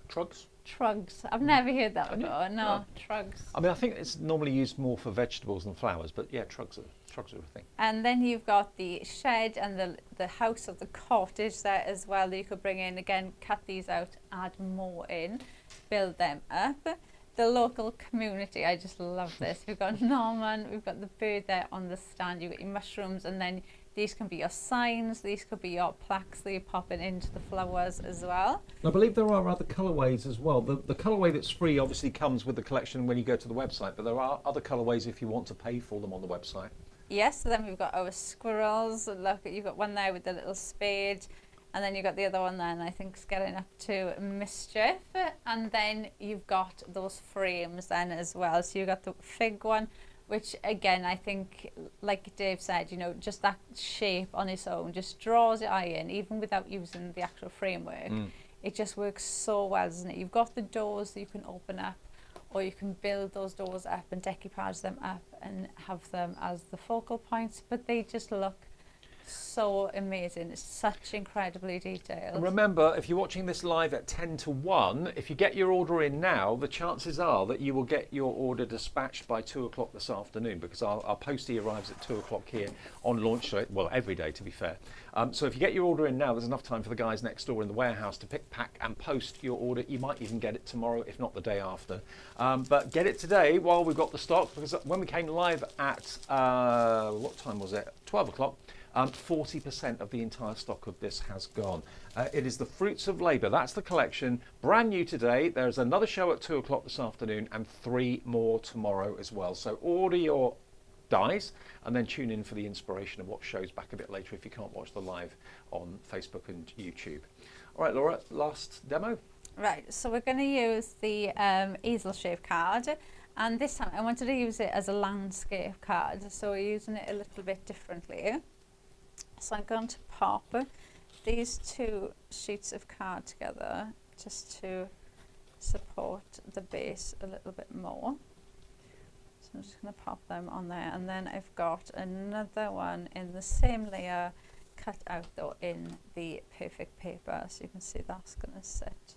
Trugs? Trugs. I've never heard that before. No, trugs. I mean, I think it's normally used more for vegetables than flowers, but yeah, trugs are a thing. And then you've got the shed and the house of the cottage there as well that you could bring in. Again, cut these out, add more in, build them up. The local community, I just love this. We've got Norman, we've got the bird there on the stand, you've got your mushrooms, and then these can be your signs, these could be your plaques that you're popping into the flowers as well. I believe there are other colourways as well. The colourway that's free obviously comes with the collection when you go to the website, but there are other colourways if you want to pay for them on the website. Yes, so then we've got our squirrels. Look, you've got one there with the little spade. And then you've got the other one there, and I think it's getting up to mischief. And then you've got those frames then as well. So you've got the fig one, which again, I think, like Dave said, just that shape on its own just draws your eye in, even without using the actual framework. It just works so well, doesn't it? You've got the doors that you can open up, or you can build those doors up and decoupage them up and have them as the focal points, but they just look so amazing. It's such incredibly detailed. And remember, if you're watching this live at 10 to 1, if you get your order in now, the chances are that you will get your order dispatched by 2 o'clock this afternoon, because our postie arrives at 2 o'clock here on launch day, well, every day to be fair. So if you get your order in now, there's enough time for the guys next door in the warehouse to pick, pack and post your order. You might even get it tomorrow, if not the day after. But get it today while we've got the stock, because when we came live at, what time was it? 12 o'clock. 40% of the entire stock of this has gone. It is the Fruits of Labour. That's the collection. Brand new today. There's another show at 2 o'clock this afternoon and 3 more tomorrow as well. So order your dies, and then tune in for the inspiration of what shows back a bit later if you can't watch the live on Facebook and YouTube. All right, Laura, last demo. Right, so we're going to use the easel shape card, and this time I wanted to use it as a landscape card, so we're using it a little bit differently. So I'm going to pop these two sheets of card together just to support the base a little bit more. So I'm just going to pop them on there, and then I've got another one in the same layer cut out though in the perfect paper, so you can see that's going to sit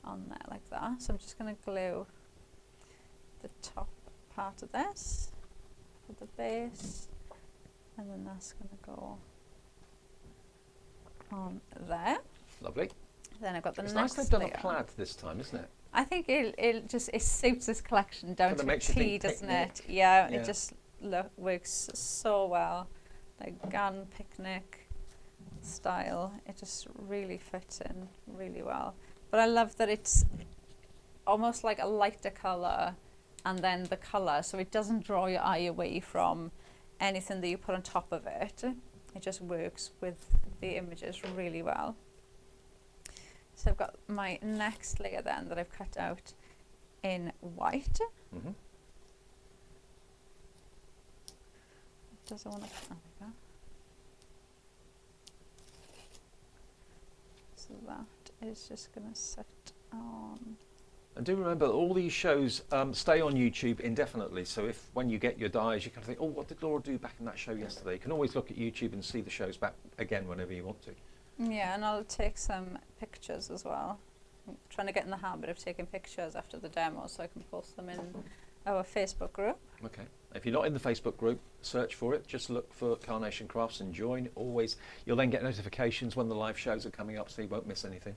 on there like that. So I'm just going to glue the top part of this for the base, and then that's going to go on there. Lovely. Then I've got the It's next nice they've done layer. a plaid this time, isn't it? I think it suits this collection down Kinda to a makes you T, think doesn't picnic. it? Yeah, Yeah. it just works so well. Like garden picnic style. It just really fits in really well. But I love that it's almost like a lighter colour and then the colour, so it doesn't draw your eye away from anything that you put on top of it. It just works with the images really well. So I've got my next layer then that I've cut out in white. Mm-hmm. Does I want to? Oh, there we go. So that is just going to sit on. And do remember, all these shows stay on YouTube indefinitely. So if when you get your dies, you kind of think, oh, what did Laura do back in that show yesterday? You can always look at YouTube and see the shows back again whenever you want to. Yeah, and I'll take some pictures as well. I'm trying to get in the habit of taking pictures after the demo so I can post them in our Facebook group. Okay. If you're not in the Facebook group, search for it. Just look for Carnation Crafts and join. Always, you'll then get notifications when the live shows are coming up, so you won't miss anything.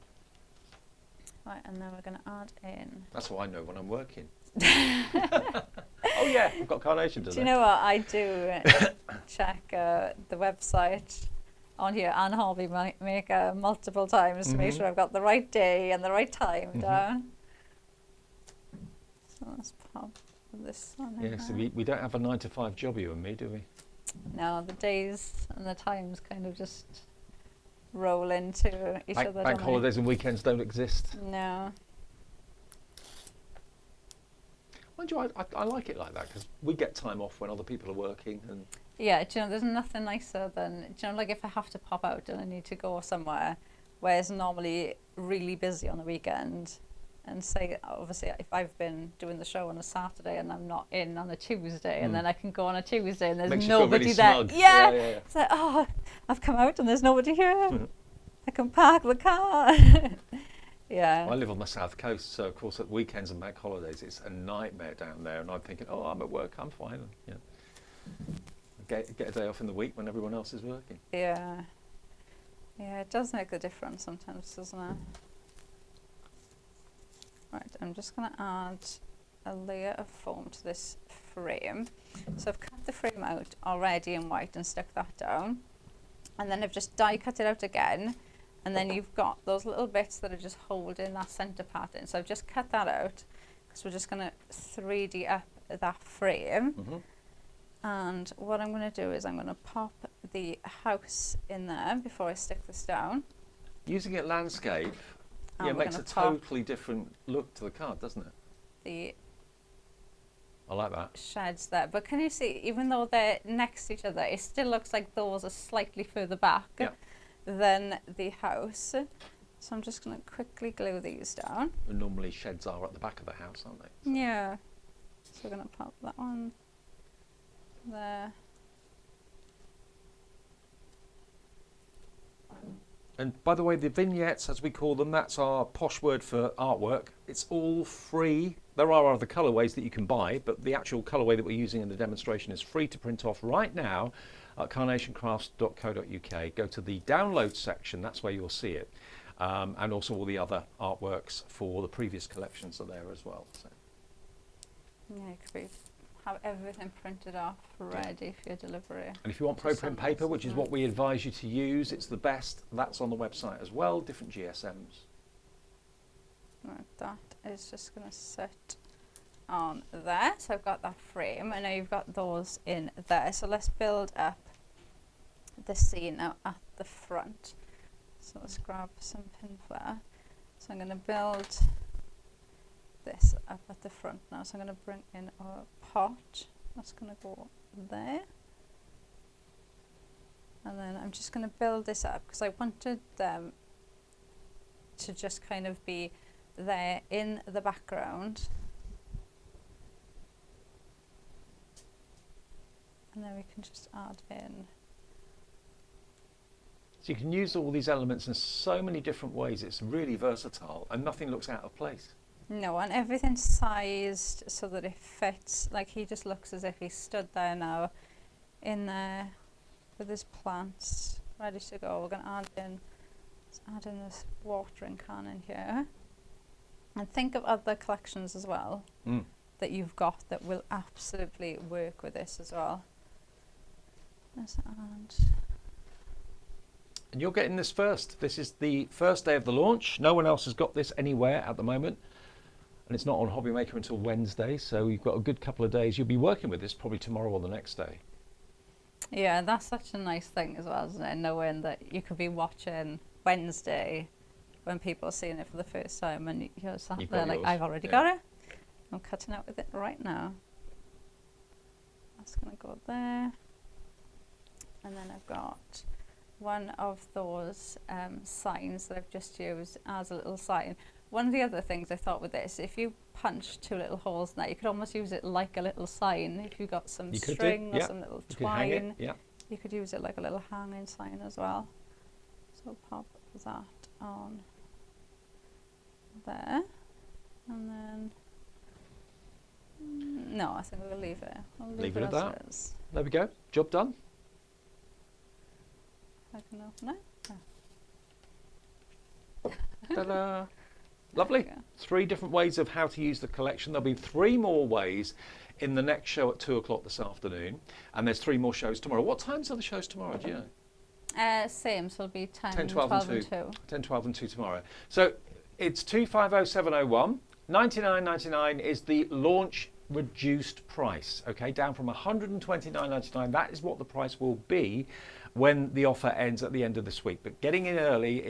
Right, and then we're going to add in. That's what I know when I'm working. Oh yeah, I've got Carnation today. Do you know what I do? Check the website on here and Hobby Maker multiple times to make sure I've got the right day and the right time down. So let's pop this one in Yeah, so there. we don't have a 9-to-5 job, you and me, do we? No, the days and the times kind of just roll into each other. Bank don't holidays and weekends don't exist. they? No. Mind you, I like it like that because we get time off when other people are working. And Yeah, do you know, there's nothing nicer than, do you know, like if I have to pop out and I need to go somewhere where it's normally really busy on the weekend, and say, obviously, if I've been doing the show on a Saturday and I'm not in on a Tuesday, and then I can go on a Tuesday and there's Makes you feel nobody really there. smug. Yeah. Yeah. It's like, oh, I've come out and there's nobody here. I can park the car. Yeah. I live on the south coast, so of course at weekends and bank holidays it's a nightmare down there. And I'm thinking, oh, I'm at work, I'm fine. Yeah. Get a day off in the week when everyone else is working. Yeah. Yeah, it does make a difference sometimes, doesn't it? Right, I'm just going to add a layer of foam to this frame. So I've cut the frame out already in white and stuck that down. And then I've just die cut it out again. And then you've got those little bits that are just holding that centre part in. So I've just cut that out because we're just going to 3D up that frame. And what I'm going to do is I'm going to pop the house in there before I stick this down. Using it landscape, And yeah, we're makes a gonna pop totally different look to the card, doesn't it? the I like that. sheds there. But can you see, even though they're next to each other, it still looks like those are slightly further back than the house. So I'm just going to quickly glue these down. And normally sheds are at the back of the house, aren't they? So Yeah. So we're going to pop that one there. And by the way, the vignettes, as we call them, that's our posh word for artwork. It's all free. There are other colourways that you can buy, but the actual colourway that we're using in the demonstration is free to print off right now at carnationcrafts.co.uk. Go to the download section, that's where you'll see it. And also all the other artworks for the previous collections are there as well. So. Yeah, you could have everything printed off ready for your delivery. And if you want Just ProPrint so nice, paper, which is isn't what it? we advise you to use, it's the best. That's on the website as well, different GSMs. Right, that is just going to sit on there. So I've got that frame, and now you've got those in there. So let's build up the scene now at the front. So let's grab some pin flare. So I'm going to build this up at the front now. So I'm going to bring in our pot. That's going to go there. And then I'm just going to build this up because I wanted them to just kind of be there in the background. And then we can just add in. So you can use all these elements in so many different ways. It's really versatile and nothing looks out of place. No, and everything's sized so that it fits. Like he just looks as if he stood there now in there with his plants ready to go. We're going to add in this watering can in here. And think of other collections as well that you've got that will absolutely work with this as well. Let's add. And you're getting this first. This is the first day of the launch. No one else has got this anywhere at the moment. And it's not on Hobby Maker until Wednesday, so you've got a good couple of days. You'll be working with this probably tomorrow or the next day. Yeah, that's such a nice thing as well, isn't it? Knowing that you could be watching Wednesday when people are seeing it for the first time and you're sat there like, I've already got it. I'm cutting out with it right now. That's going to go there. And then I've got one of those signs that I've just used as a little sign. One of the other things I thought with this, if you punch two little holes in there, you could almost use it like a little sign. If you've got some string or some little twine, you could use it like a little hanging sign as well. So pop that on there. And then, no, I think we'll leave it. Leave it at that. There we go. Job done. I can open it. Ta-da! Lovely. 3 different ways of how to use the collection. There'll be 3 more ways in the next show at 2 o'clock this afternoon. And there's 3 more shows tomorrow. What times are the shows tomorrow? Do you know? Same, so it'll be 10, 12 and 2. 10, 12 and 2 tomorrow. So it's 250701. $99.99 is the launch reduced price, okay, down from $129.99. That is what the price will be when the offer ends at the end of this week. But getting in early,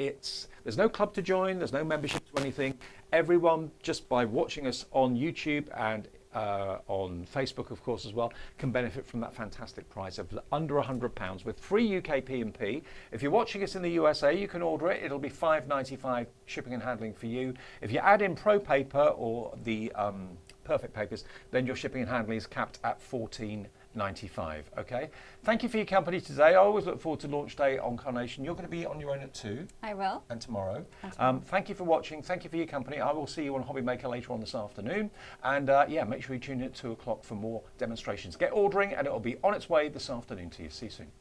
there's no club to join, there's no membership to anything. Everyone, just by watching us on YouTube and on Facebook, of course, as well, can benefit from that fantastic price of under £100 with free UK P&P. If you're watching us in the USA, you can order it. It'll be $5.95 shipping and handling for you. If you add in Pro Paper or the Perfect Papers, then your shipping and handling is capped at $14.95. Okay. Thank you for your company today. I always look forward to launch day on Carnation. You're going to be on your own at 2. I will. And tomorrow. Thank you for watching. Thank you for your company. I will see you on Hobby Maker later on this afternoon. And yeah, make sure you tune in at 2 o'clock for more demonstrations. Get ordering and it will be on its way this afternoon to you. See you soon.